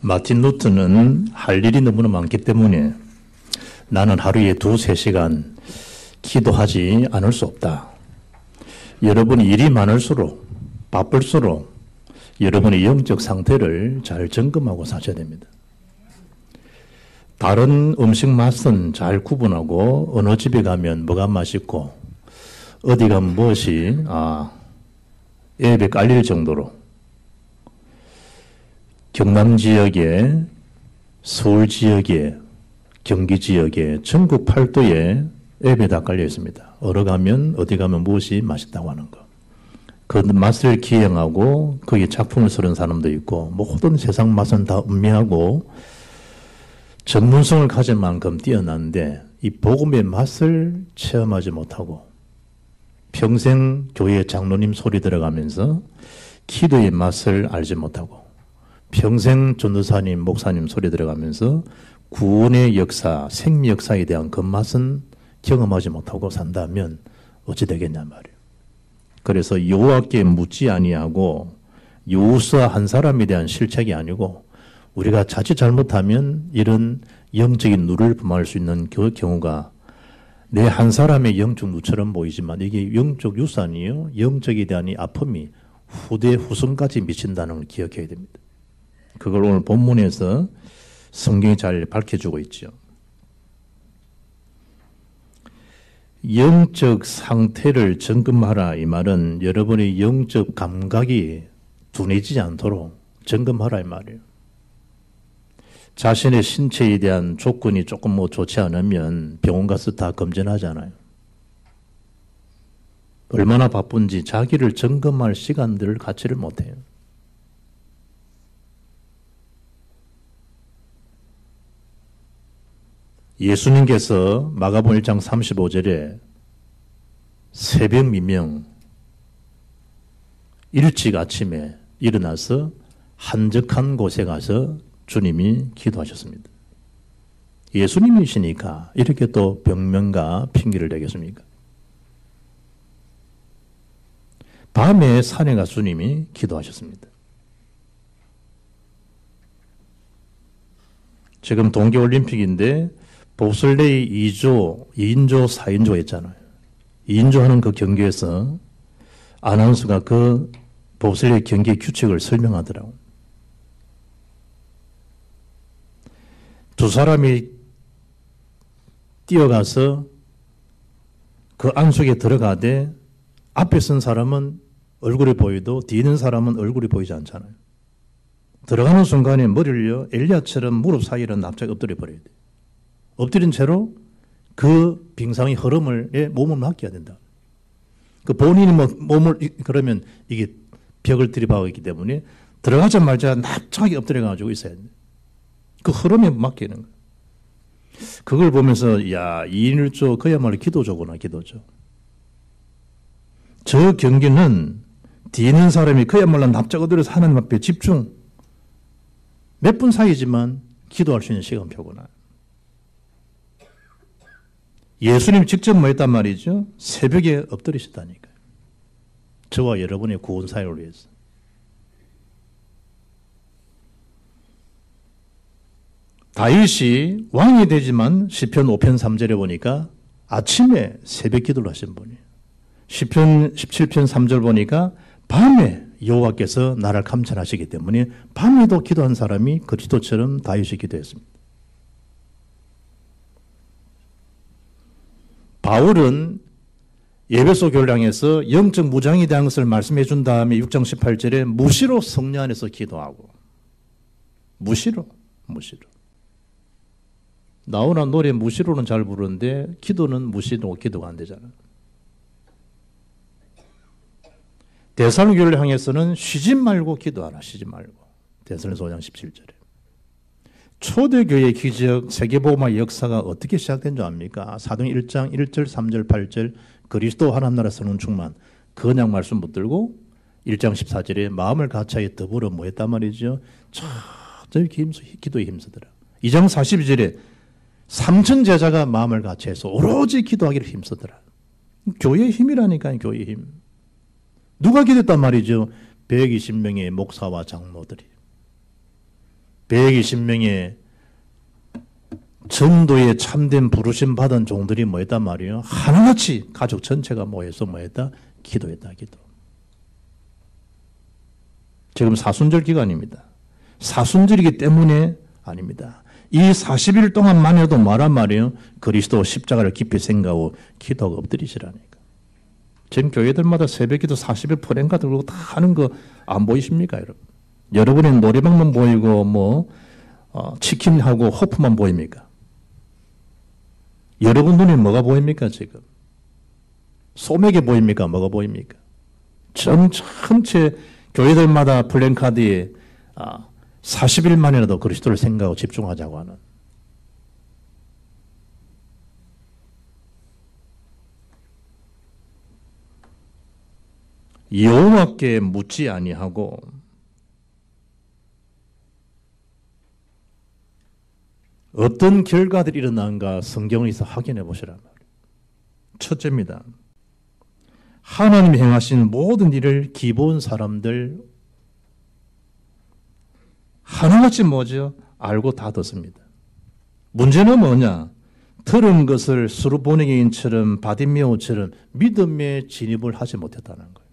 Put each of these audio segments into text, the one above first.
마틴 루터는 할 일이 너무나 많기 때문에 나는 하루에 2~3시간 기도하지 않을 수 없다. 여러분이 일이 많을수록 바쁠수록 여러분의 영적 상태를 잘 점검하고 사셔야 됩니다. 다른 음식 맛은 잘 구분하고 어느 집에 가면 뭐가 맛있고 어디 가면 무엇이 입에 깔릴 정도로 경남 지역에, 서울 지역에, 경기 지역에, 전국 팔도에 앱에 다 깔려 있습니다. 어디 가면 무엇이 맛있다고 하는 거. 그 맛을 기행하고 거기에 작품을 쓰는 사람도 있고 모든 세상 맛은 다 음미하고 전문성을 가질 만큼 뛰어난데 이 복음의 맛을 체험하지 못하고 평생 교회 장로님 소리 들어가면서 기도의 맛을 알지 못하고 평생 전도사님, 목사님 소리 들어가면서 구원의 역사, 생명 역사에 대한 그 맛은 경험하지 못하고 산다면 어찌 되겠냐 말이에요. 그래서 여호와께 묻지 아니하고 여호수아 한 사람에 대한 실책이 아니고 우리가 자칫 잘못하면 이런 영적인 누를 범할 수 있는 그 경우가 내 한 사람의 영적 누처럼 보이지만 이게 영적 유산이요. 영적에 대한 이 아픔이 후대 후손까지 미친다는 걸 기억해야 됩니다. 그걸 오늘 본문에서 성경이 잘 밝혀주고 있죠. 영적 상태를 점검하라 이 말은 여러분의 영적 감각이 둔해지지 않도록 점검하라 이 말이에요. 자신의 신체에 대한 조건이 조금 좋지 않으면 병원 가서 다 검진하잖아요. 얼마나 바쁜지 자기를 점검할 시간들을 갖지를 못해요. 예수님께서 마가복음 1장 35절에 새벽 미명 일찍 아침에 일어나서 한적한 곳에 가서 주님이 기도하셨습니다. 예수님이시니까 이렇게 또 병명과 핑계를 대겠습니까? 밤에 산에 가서 주님이 기도하셨습니다. 지금 동계올림픽인데 봅슬레이 2조, 2인조, 4인조 했잖아요. 2인조 하는 그 경기에서 아나운서가 그 봅슬레이 경기 규칙을 설명하더라고요. 두 사람이 뛰어가서 그 안속에 들어가되 앞에 선 사람은 얼굴이 보이도 뒤에 있는 사람은 얼굴이 보이지 않잖아요. 들어가는 순간에 머리를요, 엘리야처럼 무릎 사이로 납작 엎드려 버려야 돼요. 엎드린 채로 그 빙상의 흐름에 몸을 맡겨야 된다. 그 본인이 몸을, 그러면 이게 벽을 들이박고 있기 때문에 들어가자마자 납작하게 엎드려가지고 있어야 돼요. 그 흐름에 맡기는 거예요. 그걸 보면서, 야, 2인 1조, 그야말로 기도조구나, 기도조. 저 경기는 뒤에 있는 사람이 그야말로 납작 엎드려서 하나님 앞에 집중. 몇 분 사이지만 기도할 수 있는 시간표구나. 예수님 직접 뭐 했단 말이죠? 새벽에 엎드리셨다니까요. 저와 여러분의 구원 사역을 위해서. 다윗이 왕이 되지만 시편 5편 3절에 보니까 아침에 새벽 기도를 하신 분이에요. 시편 17편 3절 보니까 밤에 여호와께서 나를 감찰하시기 때문에 밤에도 기도한 사람이 그리스도처럼 다윗이 기도했습니다. 바울은 에베소 교회를 향해서 영적 무장에 대한 것을 말씀해 준 다음에 6장 18절에 무시로 성령 안에서 기도하고 무시로 나오나 노래 무시로는 잘 부르는데 기도는 무시로 기도가 안 되잖아요. 데살로니가 교회를 향해서는 쉬지 말고 기도하라. 쉬지 말고. 데살로니가 5장 17절에. 초대교회의 기적, 세계복음화의 역사가 어떻게 시작된 줄 압니까? 사도행 1장 1절, 3절, 8절 그리스도 하나님 나라 선언 충만 그 언약 말씀 붙들고 1장 14절에 마음을 같이 더불어 뭐 했단 말이죠? 저기 기도에 힘쓰더라. 2장 42절에 3천 제자가 마음을 같이 해서 오로지 기도하기를 힘쓰더라. 교회의 힘이라니까요. 교회의 힘. 누가 기도했단 말이죠? 120명의 목사와 장로들이. 120명의 전도에 참된 부르심 받은 종들이 뭐했단 말이에요? 하나같이 가족 전체가 모여서 뭐했다? 기도했다, 기도. 지금 사순절 기간입니다. 사순절이기 때문에 아닙니다. 이 40일 동안만 해도 말한 말이에요. 그리스도 십자가를 깊이 생각하고 기도하고 엎드리시라니까. 지금 교회들마다 새벽기도 40일 포렌가 들고 다 하는 거 안 보이십니까, 여러분? 여러분의 노래방만 보이고 치킨하고 호프만 보입니까? 여러분 눈에 뭐가 보입니까, 지금? 소맥이 보입니까? 뭐가 보입니까? 전체 교회들마다 플랜카드에 40일만이라도 그리스도를 생각하고 집중하자고 하는. 여호와께 묻지 아니하고 어떤 결과들이 일어난가 성경에서 확인해 보시란 말이에요. 첫째입니다. 하나님이 행하신 모든 일을 기본 사람들 하나같이 뭐죠? 알고 다 듣습니다. 문제는 뭐냐? 들은 것을 스루보니게인처럼 바디메오처럼 믿음에 진입을 하지 못했다는 거예요.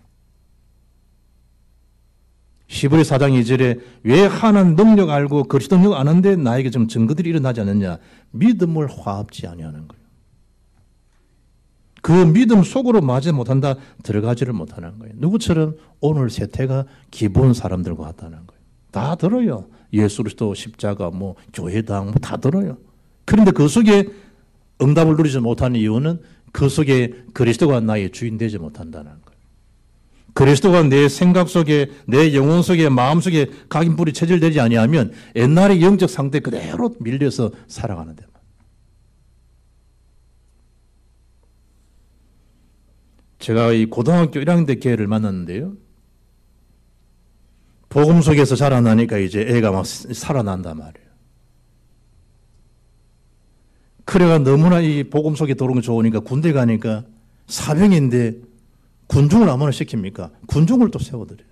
히브리 4장 2절에 왜 하나님 능력 알고 그리스도 능력 아는데 나에게 좀 증거들이 일어나지 않느냐? 믿음을 화합지 아니하는 거예요. 그 믿음 속으로 맞지 못한다, 들어가지를 못하는 거예요. 누구처럼 오늘 세태가 기본 사람들과 같다는 거예요. 다 들어요. 예수 그리스도 십자가, 교회당, 다 들어요. 그런데 그 속에 응답을 누리지 못하는 이유는 그 속에 그리스도가 나의 주인 되지 못한다는 거예요. 그리스도가 내 생각 속에, 내 영혼 속에, 마음 속에 각인뿔이 체질되지 아니하면 옛날의 영적 상태 그대로 밀려서 살아가는데. 제가 이 고등학교 1학년 때 걔를 만났는데요. 복음 속에서 자라나니까 이제 애가 막 살아난단 말이에요. 그래가 너무나 이 복음 속에 들어오는 게 좋으니까 군대 가니까 사병인데 군중을 아무나 시킵니까? 군중을 또 세워드려요.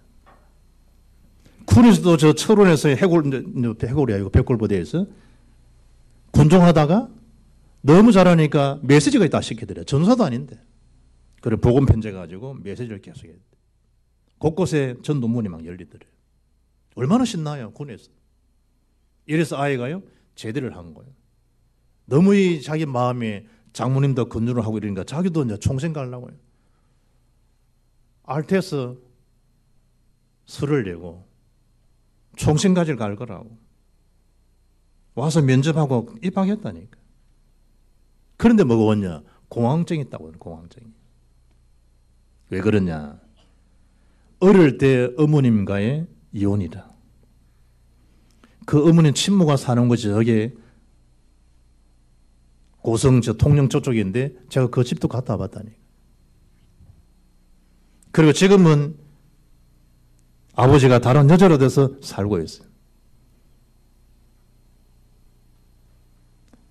군에서도 저 철원에서 해골이 아니고 백골부대에서 군중하다가 너무 잘하니까 메시지가 다 시켜드려요. 전사도 아닌데. 그래 복음 편지 가지고 메시지를 계속 해요. 곳곳에 전도문이 막 열리더래요. 얼마나 신나요, 군에서. 이래서 아이가요, 제대를 한 거예요. 너무 자기 마음에 장모님도 건조를 하고 이러니까 자기도 이제 총생 가려고 해요. 알테스 설을 내고 총생까지 갈 거라고. 와서 면접하고 입학했다니까. 그런데 뭐가 왔냐? 공황증이 있다고, 공황증이. 왜 그러냐? 어릴 때 어머님과의 이혼이다. 그 어머니는 친모가 사는 곳이 저게 고성 통영 저쪽인데 제가 그 집도 갔다 와봤다니까. 그리고 지금은 아버지가 다른 여자로 돼서 살고 있어요.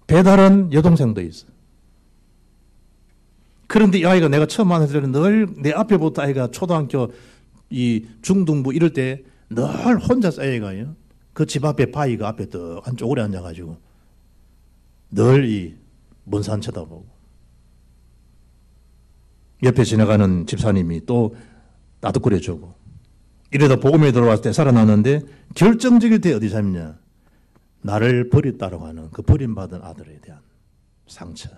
배다른 여동생도 있어요. 그런데 이 아이가 내가 처음 만났을 때는 늘 내 앞에부터 아이가 초등학교 이 중등부 이럴 때 늘 혼자서 아이가요. 그 집 앞에 바위가 앞에 한 쪼그려 앉아가지고 늘 이 먼 산 쳐다보고 옆에 지나가는 집사님이 또 나도 끓여주고 이러다 복음에 들어왔을 때 살아났는데 결정적일 때 어디 삶냐? 나를 버렸다라고 하는 그 버림받은 아들에 대한 상처.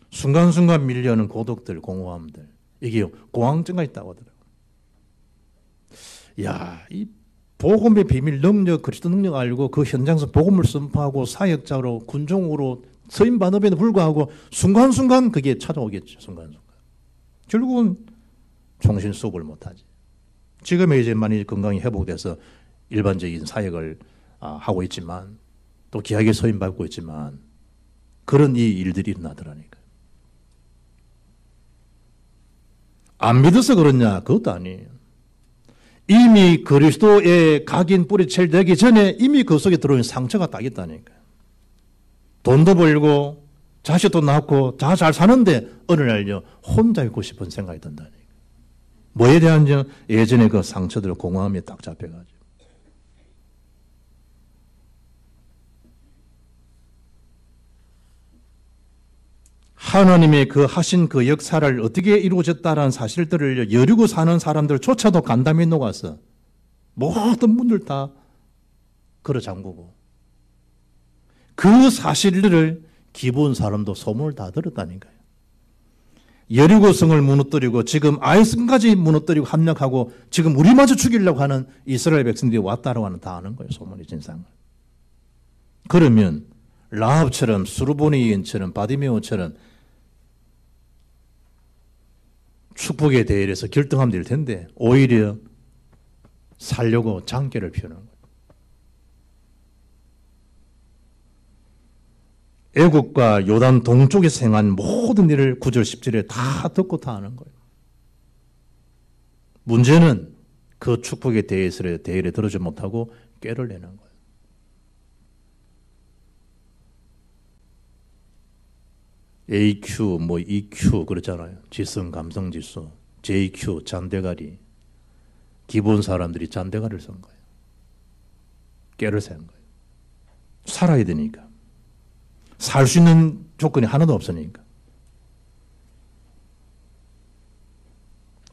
순간순간 밀려오는 고독들, 공허함들. 이게 공황증가 있다고 하더라고요. 야, 이 복음의 비밀 능력, 그리스도 능력 알고 그 현장에서 복음을 선포하고 사역자로 군종으로 서임반업에도 불구하고 순간순간 그게 찾아오겠죠. 순간순간. 결국은 정신 수업을 못하지. 지금에 이제 많이 건강이 회복돼서 일반적인 사역을 하고 있지만 또 귀하게 서임받고 있지만 그런 이 일들이 일어나더라니까. 안 믿어서 그러냐? 그것도 아니에요. 이미 그리스도의 각인 뿌리채 되기 전에 이미 그 속에 들어오는 상처가 딱 있다니까. 돈도 벌고 자식도 낳고 다 잘 사는데 어느 날요 혼자 있고 싶은 생각이 든다니까. 뭐에 대한 예전에 그 상처들 공허함이 딱 잡혀가지고. 하나님의 그 하신 그 역사를 어떻게 이루어졌다라는 사실들을 여리고 사는 사람들조차도 간담이 녹아서 모든 문을 다 걸어 잠그고 그 사실들을 기본 사람도 소문을 다 들었다니까요. 여리고성을 무너뜨리고 지금 아이성까지 무너뜨리고 함락하고 지금 우리마저 죽이려고 하는 이스라엘 백성들이 왔다라고 하는 다 아는 거예요. 소문의 진상을. 그러면 라합처럼 수르보니 여인처럼 바디메오처럼 축복의 대열에서 결등하면 될 텐데 오히려 살려고 장깨를 피우는 거예요. 애국과 요단 동쪽에서 행한 모든 일을 9절 10절에 다 듣고 다 아는 거예요. 문제는 그 축복의 대열에 들어주지 못하고 꾀를 내는 거예요. AQ, EQ 그렇잖아요. 지성, 감성 지수, JQ, 잔대가리. 기본 사람들이 잔대가리를 쓴 거예요. 깨를 센 거예요. 살아야 되니까. 살 수 있는 조건이 하나도 없으니까.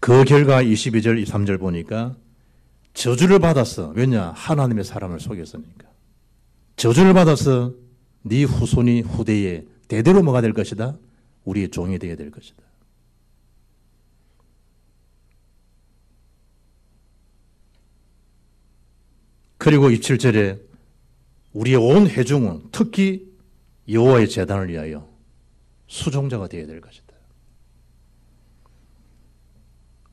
그 결과 22절, 23절 보니까 저주를 받았어. 왜냐? 하나님의 사람을 속였으니까. 저주를 받아서 네 후손이 후대에 대대로 뭐가 될 것이다? 우리의 종이 되어야 될 것이다. 그리고 27절에 우리의 온 회중은 특히 여호와의 제단을 위하여 수종자가 되어야 될 것이다.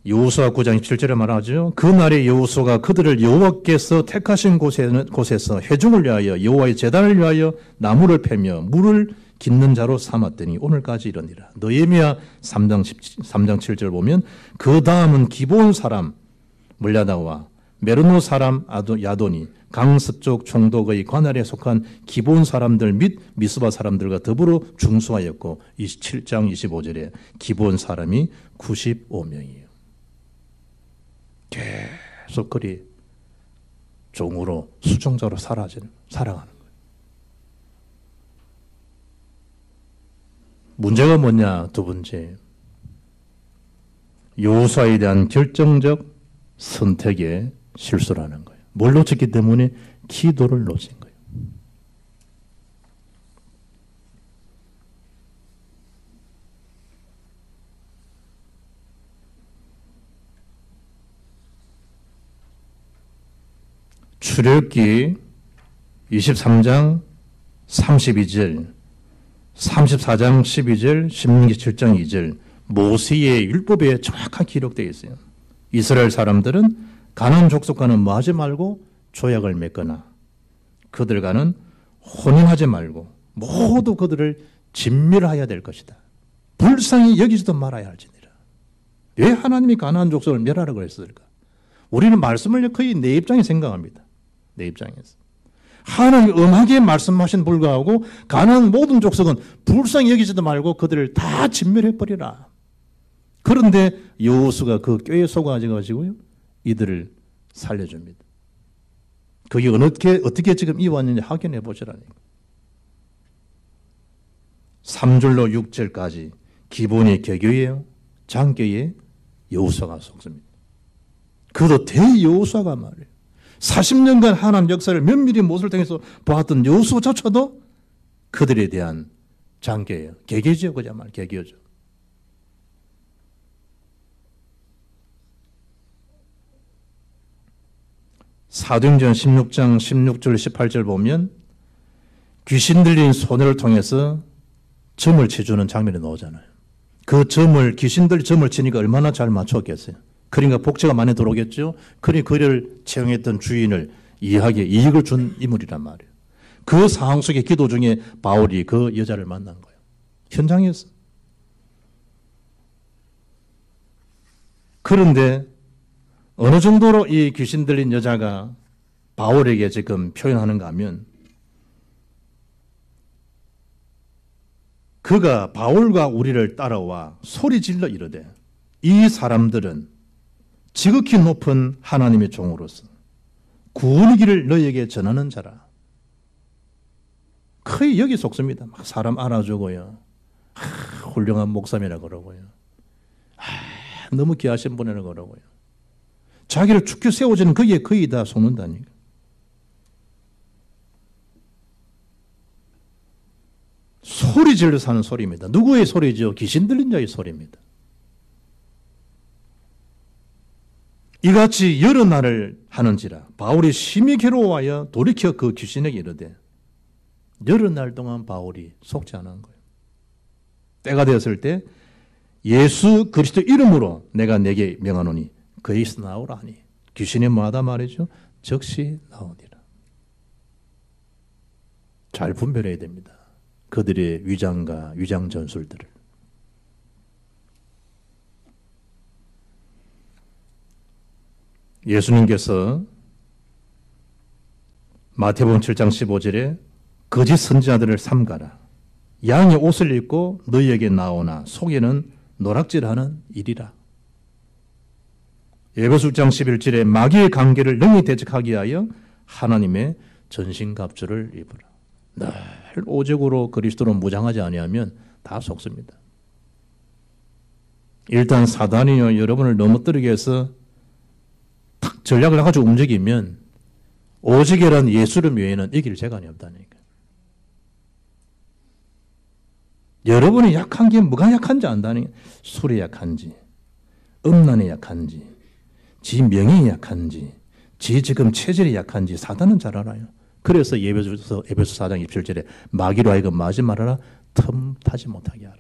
여호수아 9장 27절에 말하죠. 그날에 여호수아가 그들을 여호와께서 택하신 곳에서 회중을 위하여 여호와의 제단을 위하여 나무를 패며 물을 깃는 자로 삼았더니 오늘까지 이르니라. 느헤미야 3장 7절 보면 그 다음은 기브온 사람 물랴다와 메르노 사람 야돈이 강서쪽 총독의 관할에 속한 기브온 사람들 및 미스바 사람들과 더불어 중수하였고 27장 25절에 기브온 사람이 95명이에요. 계속 그리 종으로 수종자로 살아가는 거예요. 문제가 뭐냐? 두 번째, 여호수아에 대한 결정적 선택의 실수라는 거예요. 뭘 놓쳤기 때문에 기도를 놓친 거예요. 출애굽기 23장 32절, 34장 12절, 신명기 7장 2절 모세의 율법에 정확하게 기록되어 있어요. 이스라엘 사람들은 가나안 족속과는 뭐하지 말고 조약을 맺거나 그들과는 혼인하지 말고 모두 그들을 진멸하여야 될 것이다. 불쌍히 여기지도 말아야 할지니라. 왜 하나님이 가나안 족속을 멸하라고 했을까? 우리는 말씀을 거의 내 입장에 생각합니다. 내 입장에서. 하나님이 엄하게 말씀하신 불구하고 가나안 모든 족속은 불쌍히 여기지도 말고 그들을 다 진멸해버리라. 그런데 여호수아가 그 꾀에 속아가지고요 이들을 살려줍니다. 그게 어떻게 지금 이어왔는지 확인해 보시라니까. 3절로 6절까지 기본이 개교예요. 장교에 여호수아가 속습니다. 그도 대여호수아가 말이에요. 40년간 하나님 역사를 면밀히 못을 통해서 보았던 여호수아조차도 그들에 대한 장교예요. 개교죠. 그야말로 개교죠. 사도행전 16장 16절 18절 보면 귀신 들린 소녀를 통해서 점을 치주는 장면이 나오잖아요. 그 귀신들이 점을 치니까 얼마나 잘 맞췄겠어요. 그러니까 복제가 많이 들어오겠죠. 그러니 그를 채용했던 주인을 이익을 준 인물이란 말이에요. 그 상황 속의 기도 중에 바울이 그 여자를 만난 거예요. 현장에서. 그런데 어느 정도로 이 귀신 들린 여자가 바울에게 지금 표현하는가 하면 그가 바울과 우리를 따라와 소리질러 이르되 이 사람들은 지극히 높은 하나님의 종으로서 구원의 길을 너희에게 전하는 자라. 거의 여기 속습니다. 막 사람 알아주고요. 훌륭한 목사님이라 그러고요. 너무 귀하신 분이라 그러고요. 자기를 죽게 세워지는 거기에 거의 다 속는다니까. 소리 질러 사는 소리입니다. 누구의 소리죠? 귀신 들린 자의 소리입니다. 이같이 여러 날을 하는지라 바울이 심히 괴로워하여 돌이켜 그 귀신에게 이르되 여러 날 동안 바울이 속지 않은 거예요. 때가 되었을 때 예수 그리스도 이름으로 내가 내게 명하노니 거기서 나오라 하니 귀신이 뭐하다 말이죠? 즉시 나오니라. 잘 분별해야 됩니다. 그들의 위장과 위장 전술들을. 예수님께서 마태복음 7장 15절에 거짓 선지자들을 삼가라. 양의 옷을 입고 너희에게 나오나 속에는 노락질하는 일이라. 에베소 6장 11절에 마귀의 관계를 능히 대적하기 위하여 하나님의 전신갑주를 입으라. 늘 오직으로 그리스도로 무장하지 아니하면 다 속습니다. 일단 사단이요 여러분을 넘어뜨리기 위해서 탁 전략을 가지고 움직이면 오직이란 예수를 외에는 이길 재간이 없다니까. 여러분이 약한 게 뭐가 약한지 안다니. 술에 약한지, 음란에 약한지, 지 명예에 약한지, 지 지금 체질이 약한지 사단은 잘 알아요. 그래서 에베소 4장 27절에 마귀로 하여금 마지 말아라. 틈 타지 못하게 하라.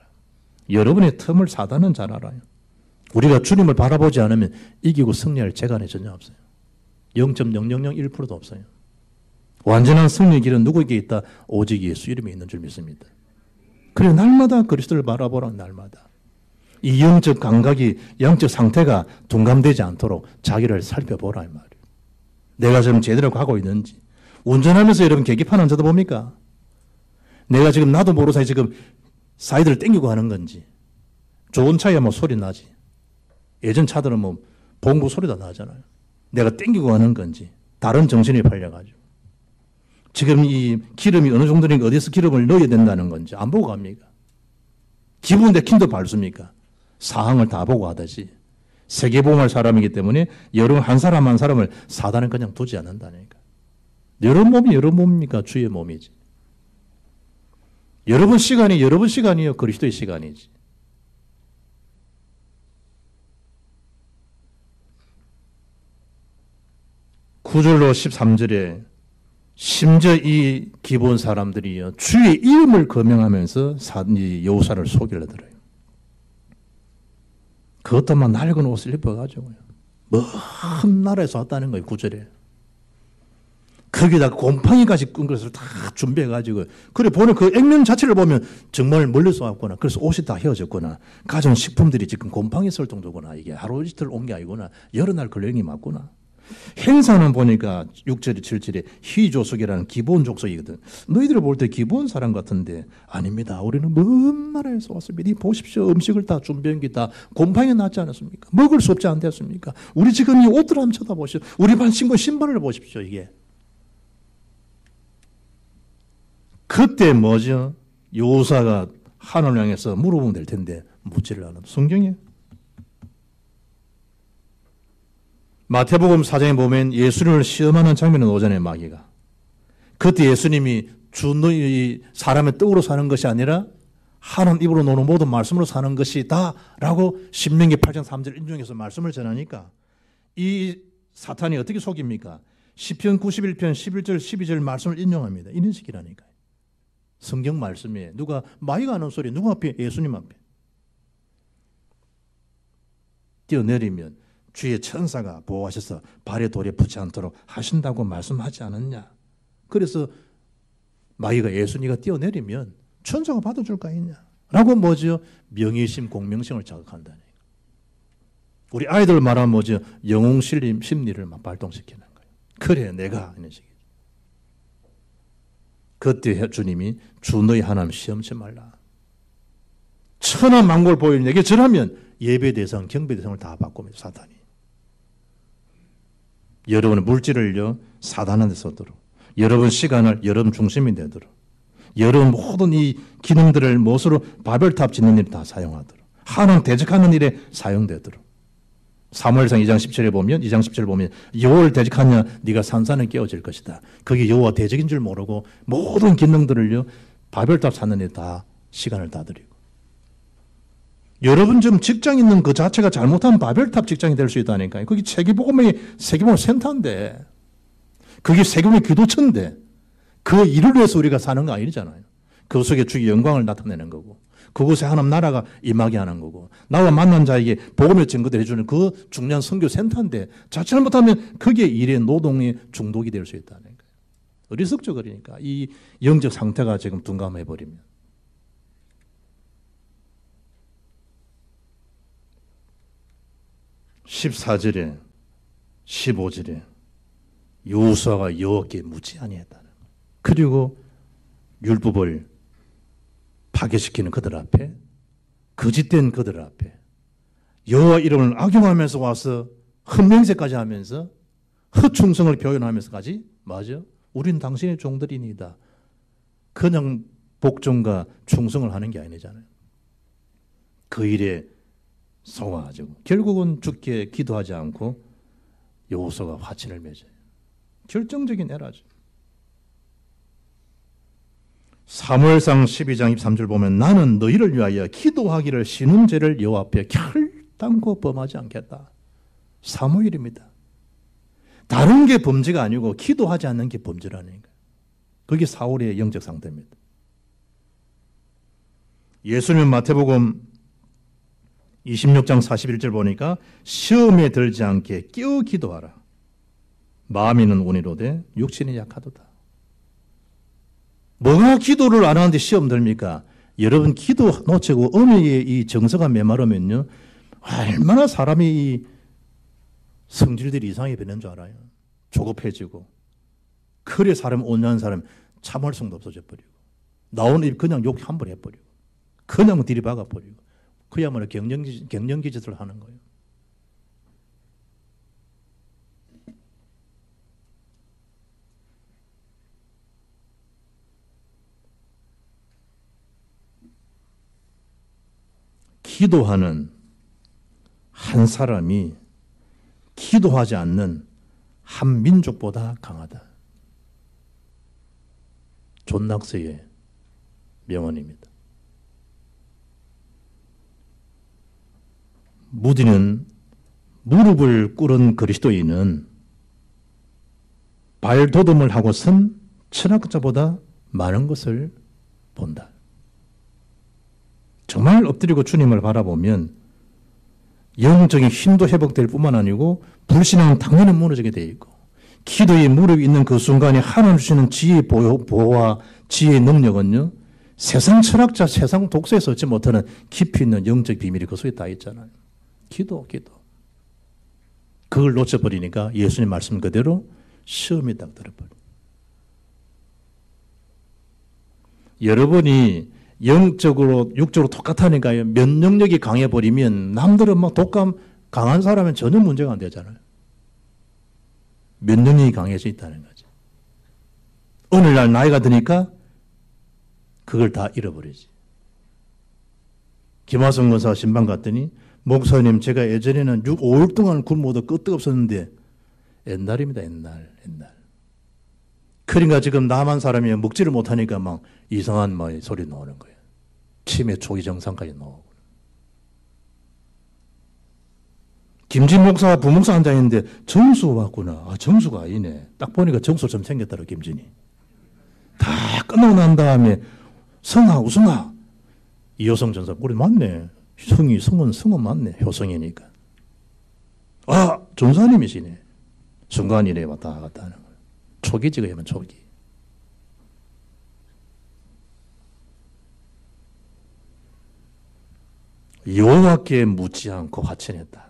여러분의 틈을 사단은 잘 알아요. 우리가 주님을 바라보지 않으면 이기고 승리할 재간이 전혀 없어요. 0.0001%도 없어요. 완전한 승리의 길은 누구에게 있다? 오직 예수 이름에 있는 줄 믿습니다. 그래 날마다 그리스도를 바라보라. 날마다. 이 영적 감각이 영적 상태가 둔감되지 않도록 자기를 살펴보라 이 말이에요. 내가 지금 제대로 가고 있는지. 운전하면서 여러분 계기판 안 쳐다봅니까? 내가 지금 나도 모르는 사이 지금 사이드를 땡기고 하는 건지. 좋은 차야 뭐 소리 나지. 예전 차들은 뭐 봉구 소리도 나잖아요. 내가 땡기고 하는 건지. 다른 정신이 팔려가지고. 지금 이 기름이 어느 정도니까 어디서 기름을 넣어야 된다는 건지 안 보고 갑니까? 기분 내킨도 밟습니까? 사항을 다 보고 하듯이. 세계보험할 사람이기 때문에 여러분 한 사람 한 사람을 사단은 그냥 두지 않는다니까. 여러분 몸이 여러분 몸입니까? 주의 몸이지. 여러분 시간이 여러분 시간이요. 그리스도의 시간이지. 구절로 13절에 심지어 이 기본 사람들이요. 주의 이름을 거명하면서 여호사를 속이려 들어요. 그것도만 낡은 옷을 입어가지고요. 먼 나라에서 왔다는 거예요. 구절에. 거기다 곰팡이까지 끈 것을 다 준비해가지고. 그래 보는 그 액면 자체를 보면 정말 멀리서 왔구나. 그래서 옷이 다 헤어졌구나. 가전식품들이 지금 곰팡이 쓸 정도구나. 이게 하루 이틀 온 게 아니구나. 여러 날 걸령이 맞구나. 행사는 보니까 6절에 7절에 희조석이라는 기본 족속이거든. 너희들 볼 때 기본 사람 같은데 아닙니다. 우리는 먼 나라에서 왔습니다. 이 보십시오. 음식을 다 준비한 게 다 곰팡이 났지 않았습니까? 먹을 수 없지 않겠습니까? 우리 지금 이 옷들 한번 쳐다보십시오. 우리 반 신고 신발을 보십시오. 이게. 그때 뭐죠? 요사가 하늘을 향해서 물어보면 될 텐데 묻지를 않아도 성경에 마태복음 4장에 보면 예수님을 시험하는 장면은 오잖아요. 마귀가. 그때 예수님이 너희 사람의 떡으로 사는 것이 아니라 하나님 입으로 노는 모든 말씀으로 사는 것이다 라고 신명기 8장 3절 인용해서 말씀을 전하니까 이 사탄이 어떻게 속입니까? 시편 91편 11절 12절 말씀을 인용합니다. 이런 식이라니까요. 성경 말씀에 누가 마귀가 하는 소리 누구 앞에? 예수님 앞에. 뛰어내리면 주의 천사가 보호하셔서 발에 돌에 붙지 않도록 하신다고 말씀하지 않았냐. 그래서 마귀가 예수님이 뛰어내리면 천사가 받아줄 거 아니냐. 라고 뭐죠? 명예심, 공명심을 자극한다니. 우리 아이들 말하면 뭐죠? 영웅 심리를 막 발동시키는 거예요. 그래 내가 이런 식이죠. 그때 주님이 주 너희 하나님 시험치 말라. 천한 만골 보일 내게 절하면 예배 대상, 경배 대상을 다 바꿉니다. 사탄이. 여러분의 물질을요 사단한테 쓰도록, 여러분 시간을 여러분 중심이 되도록, 여러 모든 이 기능들을 무엇으로 바벨탑 짓는 일에 다 사용하도록. 하나님 대적하는 일에 사용되도록. 사무엘상 2장 17에 보면, 2장 17에 보면, 여호와를 대적하냐, 네가 산산에 깨어질 것이다. 그게 여호와 대적인 줄 모르고 모든 기능들을요, 바벨탑 사는 데 다 시간을 다 들이고. 여러분 지금 직장 있는 그 자체가 잘못하면 바벨탑 직장이 될 수 있다니까요. 그게 세계복음의 센터인데, 그게 세계복음의 기도처인데, 그 일을 위해서 우리가 사는 거 아니잖아요. 그 속에 주의 영광을 나타내는 거고, 그곳에 하나님 나라가 임하게 하는 거고, 나와 만난 자에게 복음의 증거를 해주는 그 중요한 선교 센터인데, 자칫 못하면 그게 일의 노동의 중독이 될 수 있다는 거예요. 어리석죠, 그러니까. 이 영적 상태가 지금 둔감해버리면. (14절에) 15절에 여호수아가 여호와께 묻지 아니했다는 거예요. 그리고 율법을 파괴시키는 그들 앞에, 거짓된 그들 앞에 여호와 이름을 악용하면서 와서 흠명세까지 하면서 허충성을 표현하면서까지, 맞아, 우린 당신의 종들이니다. 그냥 복종과 충성을 하는 게 아니잖아요. 그 일에 속아가지고 결국은 죽게 기도하지 않고 여호수아가 화친을 맺어요. 결정적인 에러죠. 사무엘상 12장 23절 보면 나는 너희를 위하여 기도하기를 쉬는 죄를 여호와 앞에 결단코 범하지 않겠다. 사무엘입니다. 다른 게 범죄가 아니고 기도하지 않는 게 범죄라는 거예요. 그게 사울의 영적 상태입니다. 예수님 마태복음 26장 41절 보니까 시험에 들지 않게 깨어 기도하라. 마음에는 온이로되 육신이 약하도다. 뭐가 기도를 안 하는데 시험 들입니까? 여러분 기도 놓치고 어미의 이 정서가 메마르면요, 얼마나 사람이 이 성질들이 이상하게 변한 줄 알아요. 조급해지고, 그래 사람 온유한 사람 참을성도 없어져 버리고, 나오는 입 그냥 욕 한 번 해버리고, 그냥 들이박아 버리고, 그야말로 갱년기 짓을 하는 거예요. 기도하는 한 사람이 기도하지 않는 한 민족보다 강하다. 존 낙스의 명언입니다. 무디는 무릎을 꿇은 그리스도인은 발돋움을 하고 선 철학자보다 많은 것을 본다. 정말 엎드리고 주님을 바라보면 영적인 힘도 회복될 뿐만 아니고 불신앙은 당연히 무너지게 되어 있고, 기도의 무릎이 있는 그 순간에 하나님 주시는 지혜의 보호와 지혜의 능력은요, 세상 철학자, 세상 독서에서 얻지 못하는 깊이 있는 영적 비밀이 그 속에 다 있잖아요. 기도. 그걸 놓쳐버리니까 예수님 말씀 그대로 시험이 딱 들어버려. 여러분이 영적으로, 육적으로 똑같으니까요, 면역력이 강해버리면 남들은 막 독감 강한 사람은 전혀 문제가 안 되잖아요. 면역력이 강해져 있다는 거죠. 오늘날 나이가 드니까 그걸 다 잃어버리지. 김하성 권사 신방 갔더니, 목사님 제가 예전에는 5일 동안 굶어도 끄떡없었는데, 옛날입니다. 옛날. 그러니까 지금 남한 사람이 먹지를 못하니까 막 이상한 막 소리 나오는 거예요. 치매 초기 증상까지 나오고. 김진 목사가 부목사 앉아있는데 정수가 왔구나. 아, 정수가 아니네. 딱 보니까 정수처럼 생겼더라, 김진이. 다 끝나고 난 다음에 성아, 우성아. 이효성 전사, 우리 맞네. 성은 맞네. 효성이니까. 아, 전사님이시네. 순간 이래 왔다 갔다 하는 거예요. 초기지가 하면 초기. 여호와께 묻지 않고 화친했다.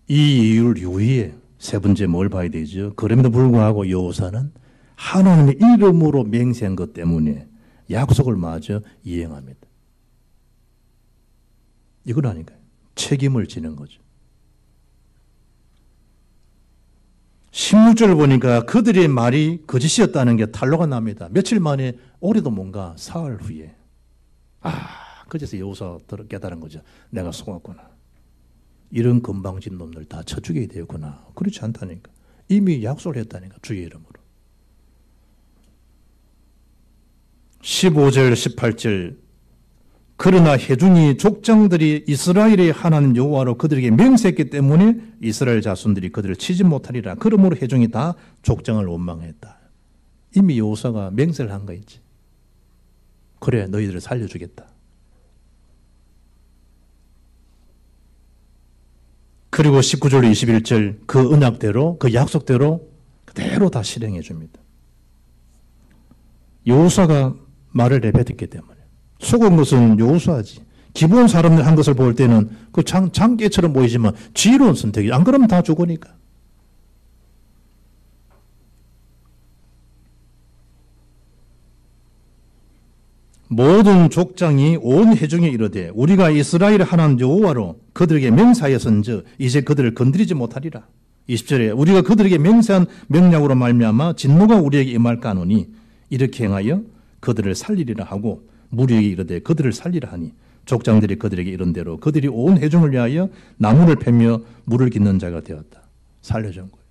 이 이유를 이후에 세 번째 뭘 봐야 되죠? 그럼에도 불구하고 여호사는 하나님의 이름으로 맹세한 것 때문에 약속을 마저 이행합니다. 이건 아닌가요? 책임을 지는 거죠. 16절을 보니까 그들의 말이 거짓이었다는 게 탄로가 납니다. 며칠 만에 올해도 뭔가 사흘 후에 그제서 여호수아가 깨달은 거죠. 내가 속았구나. 이런 건방진 놈들 다 쳐 죽여야 되겠구나. 그렇지 않다니까. 이미 약속을 했다니까. 주의 이름으로. 15절 18절 그러나 회중이 족장들이 이스라엘의 하나님 여호와로 그들에게 맹세했기 때문에 이스라엘 자손들이 그들을 치지 못하리라. 그러므로 회중이 다 족장을 원망했다. 이미 여호수아가 맹세를 한 거 있지. 그래 너희들을 살려주겠다. 그리고 19절 21절 그 언약대로 그 약속대로 그대로 다 실행해 줍니다. 여호수아가 말을 내뱉었기 때문에. 속은 것은 여호수아지. 기본 사람들 한 것을 볼 때는 그 장깨처럼 보이지만 지혜로운 선택이. 안 그러면 다 죽으니까. 모든 족장이 온 회중에 이르되 우리가 이스라엘 하나님 여호와로 그들에게 맹세하였은즉 이제 그들을 건드리지 못하리라. 20절에 우리가 그들에게 맹세한 명령으로 말미암아 진노가 우리에게 임할까 하노니 이렇게 행하여 그들을 살리리라 하고 무리에게 이르되 그들을 살리라 하니 족장들이 그들에게 이른 대로 그들이 온 회중을 위하여 나무를 패며 물을 깃는 자가 되었다. 살려준 거예요.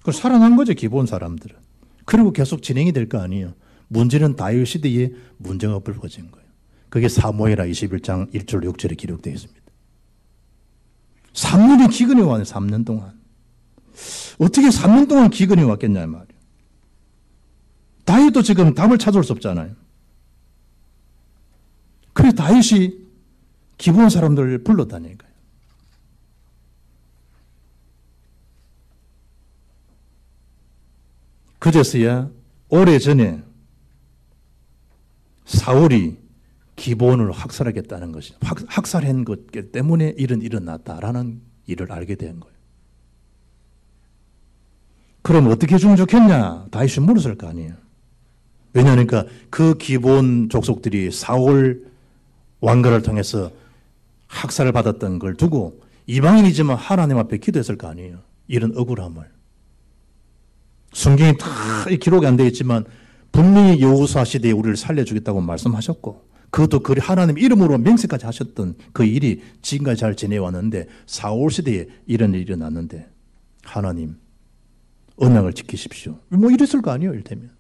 그 살아난 거죠. 기본 사람들은. 그리고 계속 진행이 될 거 아니에요. 문제는 다윗 시대에 문제가 불거진 거예요. 그게 사무엘하 21장 1절 6절에 기록되어 있습니다. 3년이 기근이 왔네. 3년 동안. 어떻게 3년 동안 기근이 왔겠냐 말이에요. 다윗도 지금 답을 찾아올 수 없잖아요. 그래서 다윗이 기본 사람들을 불렀다니까요. 그제서야 오래전에 사울이 기본을 학살하겠다는 것이 학살한 것 때문에 일은 일어났다라는 일을 알게 된 거예요. 그럼 어떻게 해주면 좋겠냐? 다윗이 물었을 거 아니에요. 왜냐하니까 그 기본 족속들이 사울 왕가를 통해서 학살을 받았던 걸 두고 이방인이지만 하나님 앞에 기도했을 거 아니에요. 이런 억울함을. 성경이 다 기록이 안 되어 있지만 분명히 여호수아 시대에 우리를 살려주겠다고 말씀하셨고 그것도 그 하나님 이름으로 맹세까지 하셨던 그 일이 지금까지 잘 지내왔는데 사울 시대에 이런 일이 일어났는데 하나님 언약을 지키십시오. 뭐 이랬을 거 아니에요. 이를테면.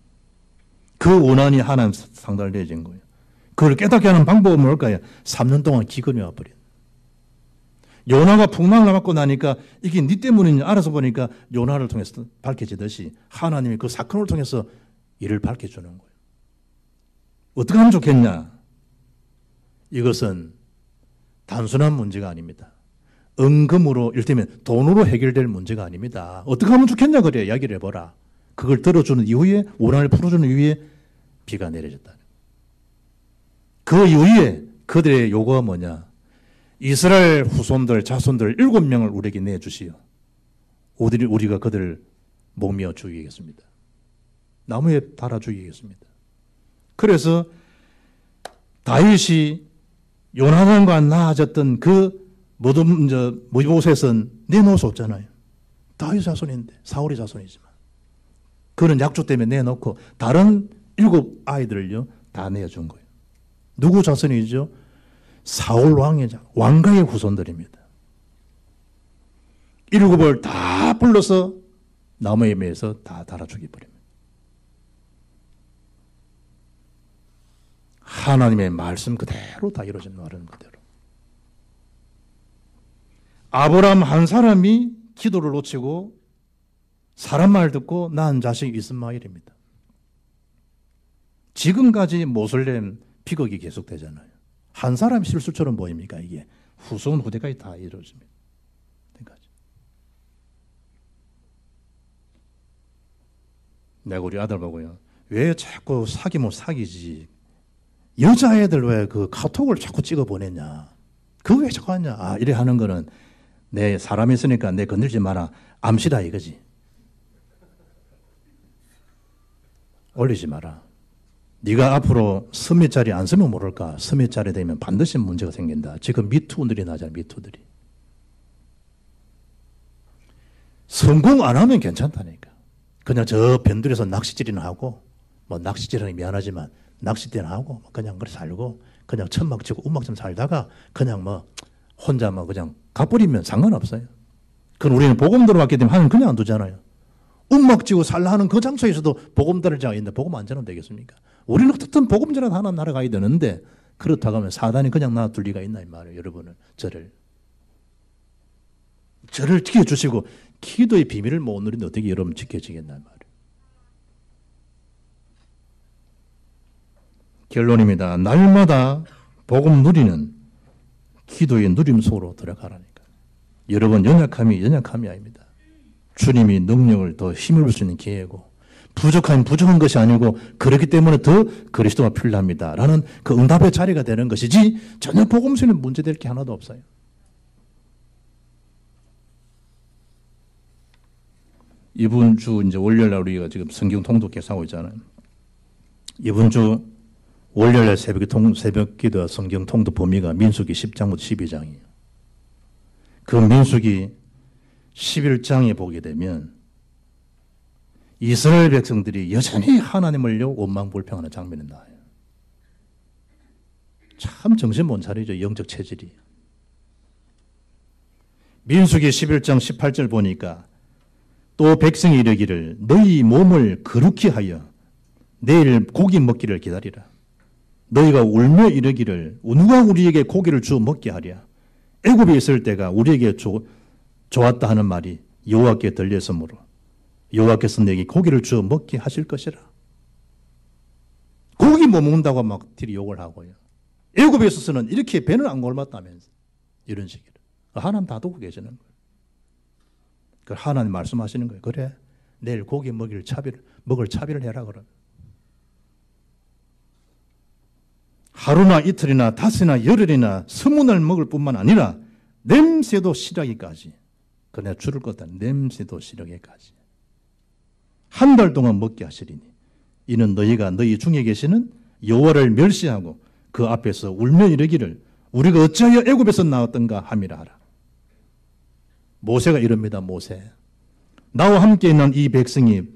그 원한이 하나님 상달을 내진 거예요. 그걸 깨닫게 하는 방법은 뭘까요? 3년 동안 기근이 와버린. 요나가 풍랑을 맞고 나니까 이게 네 때문이냐 알아서 보니까 요나를 통해서 밝혀지듯이 하나님이 그 사건을 통해서 이를 밝혀주는 거예요. 어떻게 하면 좋겠냐? 이것은 단순한 문제가 아닙니다. 은금으로, 이를테면 돈으로 해결될 문제가 아닙니다. 어떻게 하면 좋겠냐 그래 이야기를 해보라. 그걸 들어주는 이후에 원한을 풀어주는 이후에 비가 내려졌다. 그 이후에 그들의 요구가 뭐냐? 이스라엘 후손들, 자손들 7명을 우리에게 내주시오. 우리가 그들을 목미어 죽이겠습니다. 나무에 달아 죽이겠습니다. 그래서 다윗이 요나단과 나아졌던 그 모보셋은 내놓을 수 없잖아요. 다윗 자손인데 사울의 자손이지만 그는 약조 때문에 내놓고 다른 7 아이들을요 다 내어준 거예요. 누구 자손이죠? 사울 왕의 왕가의 후손들입니다. 7을 다 불러서 나무에 매서 다 달아 죽여버립니다. 하나님의 말씀 그대로 다 이루어진 말은 그대로. 아브라함 한 사람이 기도를 놓치고 사람 말 듣고 낳은 자식이 이스마엘입니다. 지금까지 모슬렘 비극이 계속되잖아요. 한 사람 실수처럼 보입니까? 이게 후손 후대까지 다 이루어집니다. 내가 우리 아들 보고요. 왜 자꾸 사귀면 사귀지? 여자애들 왜 그 카톡을 자꾸 찍어 보냈냐? 그거 왜 자꾸 하냐? 아, 이래 하는 거는 내 사람이 있으니까 내 건들지 마라. 암시다 이거지. 올리지 마라. 네가 앞으로 서밋자리 안 쓰면 모를까? 서밋자리 되면 반드시 문제가 생긴다. 지금 미투들이 나잖아. 미투들이. 성공 안 하면 괜찮다니까. 그냥 저 변두리에서 낚시질이나 하고, 뭐 낚시질하니 미안하지만 낚시대나 하고 그냥 그래 살고 그냥 천막 치고 움막 좀 살다가 그냥 뭐 혼자 뭐 그냥 가버리면 상관없어요. 그건 우리는 복음 들어왔기 때문에 하는 그냥 안 두잖아요. 움막 지고 살라 하는 그 장소에서도 복음 들을 자가 있는데 복음 안 전하면 되겠습니까? 우리는 어떻든 복음 전하다 하나 날아가야 되는데 그렇다고 하면 사단이 그냥 놔둘 리가 있나 이 말이에요. 여러분을 저를 지켜주시고 기도의 비밀을 못 누리는데 어떻게 여러분 지켜지겠나 이 말이에요. 결론입니다. 날마다 복음 누리는 기도의 누림 속으로 들어가라니까. 여러분 연약함이 아닙니다. 주님이 능력을 더 힘을 줄 수 있는 기회고 부족함이 부족한 것이 아니고 그렇기 때문에 더 그리스도가 필요합니다. 라는 그 응답의 자리가 되는 것이지 전혀 복음서에는 문제될 게 하나도 없어요. 이번 주 이제 월요일날 우리가 지금 성경 통독 계속하고 있잖아요. 이번 주 월요일 새벽 기도 성경 통독 범위가 민수기 10장부터 12장이에요. 그 민수기 11장에 보게 되면 이스라엘 백성들이 여전히 하나님을요 원망불평하는 장면이 나와요. 참 정신 못 차리죠. 영적 체질이. 민수기 11장 18절 보니까 또 백성이 이르기를 너희 몸을 거룩히 하여 내일 고기 먹기를 기다리라. 너희가 울며 이르기를 누가 우리에게 고기를 주어 먹게 하랴. 애굽에 있을 때가 우리에게 좋았다 하는 말이 여호와께 들렸으므로 여호와께서 내게 고기를 주어 먹게 하실 것이라. 고기 못 먹는다고 막 들이 욕을 하고요. 애굽에 있어서는 이렇게 배는 안 골랐다면서 이런 식으로. 하나님 다 두고 계시는 거예요. 그 하나님 말씀하시는 거예요. 그래 내일 고기 먹을 차비를 해라 그러면. 하루나 이틀이나 닷새나 열흘이나 서문을 먹을 뿐만 아니라 냄새도 싫어하기까지. 그래 줄을 껐다. 냄새도 싫어하기까지. 한 달 동안 먹게 하시리니 이는 너희가 너희 중에 계시는 여호와를 멸시하고 그 앞에서 울며 이르기를 우리가 어찌하여 애굽에서 나왔던가 함이라 하라. 모세가 이럽니다. 모세. 나와 함께 있는 이 백성의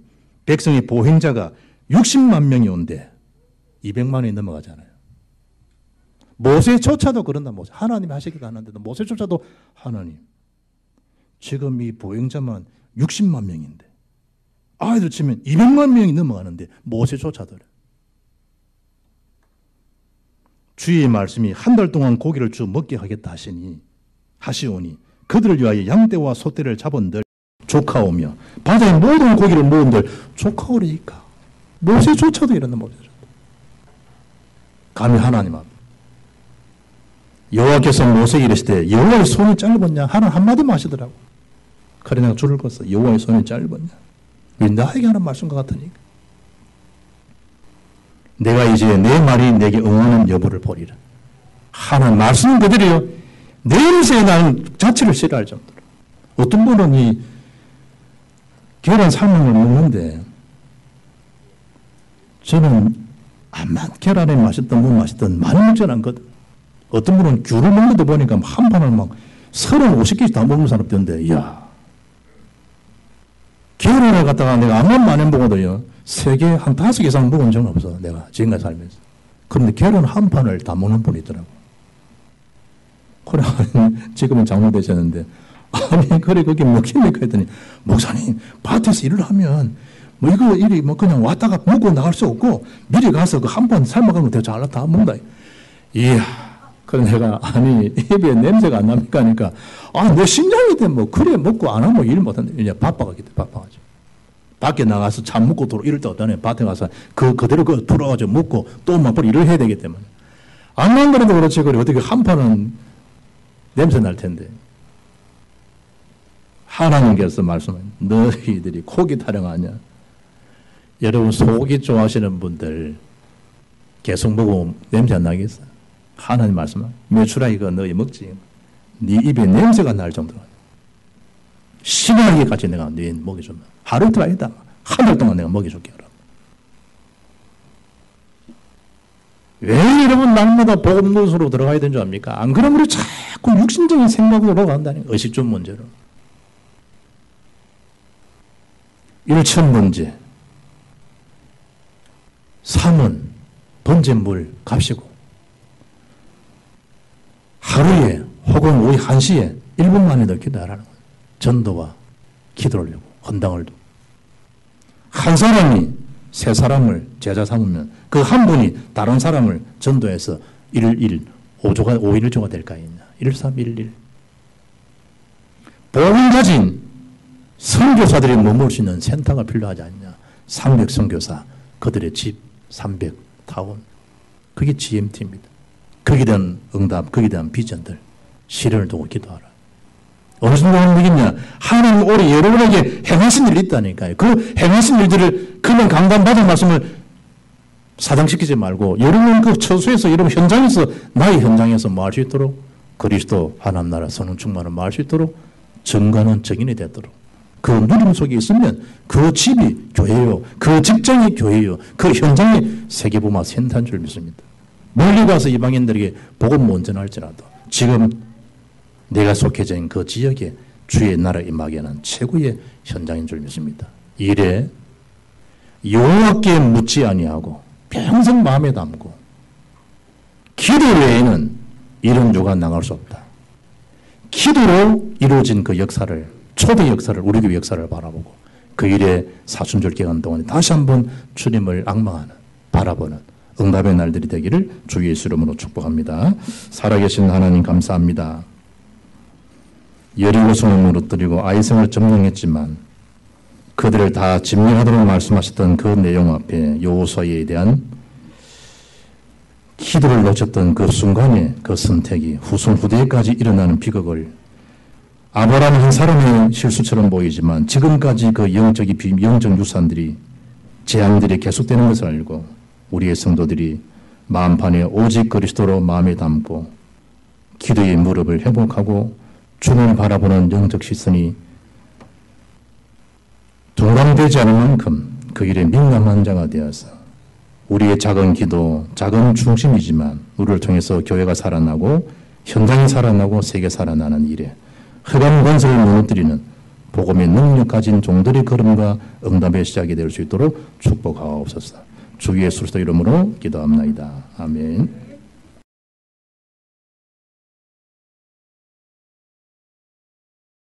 보행자가 60만 명이 온대. 200만이 넘어가잖아요. 모세조차도 그런다. 모세. 하나님이 하시기도 하는데도 모세조차도 하나님. 지금 이 보행자만 60만 명인데 아이들 치면 200만 명이 넘어가는데 모세조차도 주의 말씀이 한 달 동안 고기를 주어 먹게 하겠다 하시오니 그들을 위하여 양떼와 소떼를 잡은들 조카오며 바다의 모든 고기를 먹은들 조카오리니까 모세조차도 이런다. 모세조차도. 감히 하나님 앞 여호와께서 모세에게 이르시되 여호와의 손이 짧았냐? 하나님 한마디만 하시더라고. 그래 내가 줄을 껐어. 여호와의 손이 짧았냐? 왜 나에게 하는 말씀과 같으니까. 내가 이제 내 말이 내게 응하는 여부를 보리라. 하나님 말씀은 그들이요. 냄새에 나는 자체를 싫어할 정도로. 어떤 분은 이 계란 삶은 걸 먹는데 저는 계란에 맛있든 뭐 맛있든 많이 먹지 않거든. 어떤 분은 귤을 먹는 데 보니까 한 판을 막 30-50개씩 다 먹는 사람 있던데, 이야. 계란을 갖다가 내가 암만 많이 먹어도요, 3개, 한 5개 이상 먹은 적은 없어. 내가 지금까지 살면서. 그런데 계란 한 판을 다 먹는 분이 있더라고. 그래, 지금은 장로 되셨는데, 아니, 그래, 그게 먹힙니까? 했더니, 목사님, 밭에서 일을 하면, 뭐 이거, 일이 뭐 그냥 왔다가 먹고 나갈 수 없고, 미리 가서 그 한 번 삶아가면 더 잘 다 먹는다. 이야. 그래서 내가, 아니, 입에 냄새가 안 납니까? 하니까, 내 심장인데 뭐, 그래, 먹고 안 하면 일 못한다. 이제 바빠가지고, 바빠가지고. 밖에 나가서 참 먹고 이럴 때 어떠네. 밭에 가서 그대로 들어가지고 먹고 또 막 일을 해야 되기 때문에. 안 만들어도 그렇지. 그래. 어떻게 한 판은 냄새 날 텐데. 하나님께서 말씀하신 너희들이 고기 타령하냐. 여러분, 소고기 좋아하시는 분들 계속 먹으면 냄새 안 나겠어? 하나님 말씀은 메추라 이거 너희 먹지. 네 입에 냄새가 날 정도로 심하게까지 내가 네 먹여주면 하루 이틀 아니다. 한 달 동안 내가 먹여줄게. 왜 여러분 날마다 복음 노릇으로 들어가야 되는 줄 압니까? 안 그러면 우리 자꾸 육신적인 생각으로 간다니. 의식주 문제로. 일천번제, 3은 번제물 값이고 하루에 혹은 오후 1시에 1분만에도 기도하라는 거예요. 전도와 기도를 하려고 헌당을 두고 한 사람이 세 사람을 제자 삼으면 그 한 분이 다른 사람을 전도해서 1일 5조가 5일조가 될까 있냐. 1311. 복음 가진 선교사들이 머물 수 있는 센터가 필요하지 않냐. 300 선교사, 그들의 집 300 타운. 그게 GMT입니다. 거기에 대한 응답, 거기에 대한 비전들, 시련을 두고 기도하라. 어느 정도 하는 얘기냐? 하나님 올해 여러분에게 행하신 일이 있다니까요. 그 행하신 일들을 그냥 강단받은 말씀을 사장시키지 말고 여러분 그 처소에서 여러분 현장에서 나의 현장에서 뭐 할 수 있도록 그리스도 하나님 나라 성령 충만을 뭐 할 수 있도록 정관은 정인이 되도록 그 누림 속에 있으면 그 집이 교회요. 그 직장이 교회요. 그 현장이 세계복음화 센터인 줄 믿습니다. 멀리 가서 이방인들에게 복음 못 전할지라도 지금 내가 속해져 있는 그 지역에 주의 나라 임하게 하는 최고의 현장인 줄 믿습니다. 이래 여호와께 묻지 아니하고 평생 마음에 담고 기도 외에는 이런 요가 나갈 수 없다. 기도로 이루어진 그 역사를 초대 역사를 우리 교회 역사를 바라보고 그 일에 사순절 기간 동안에 다시 한번 주님을 앙망하는 바라보는 응답의 날들이 되기를 주 예수 이름으로 축복합니다. 살아계신 하나님 감사합니다. 여리고성을 무너뜨리고 아이성을 점령했지만 그들을 다 점령하도록 말씀하셨던 그 내용 앞에 여호수아에 대한 기도를 놓쳤던 그 순간에 그 선택이 후손후대까지 일어나는 비극을 아브라함 한 사람의 실수처럼 보이지만 지금까지 그 영적 유산들이 재앙들이 계속되는 것을 알고 우리의 성도들이 마음판에 오직 그리스도로 마음에 담고 기도의 무릎을 회복하고 주님을 바라보는 영적 시선이 둔감되지 않을 만큼 그 일에 민감한 자가 되어서 우리의 작은 기도, 작은 중심이지만 우리를 통해서 교회가 살아나고 현장이 살아나고 세계 살아나는 일에 흑암 권세를 무너뜨리는 복음의 능력 가진 종들의 걸음과 응답의 시작이 될 수 있도록 축복하옵소서. 주 예수 그리스도 이름으로 기도합나이다. 아멘.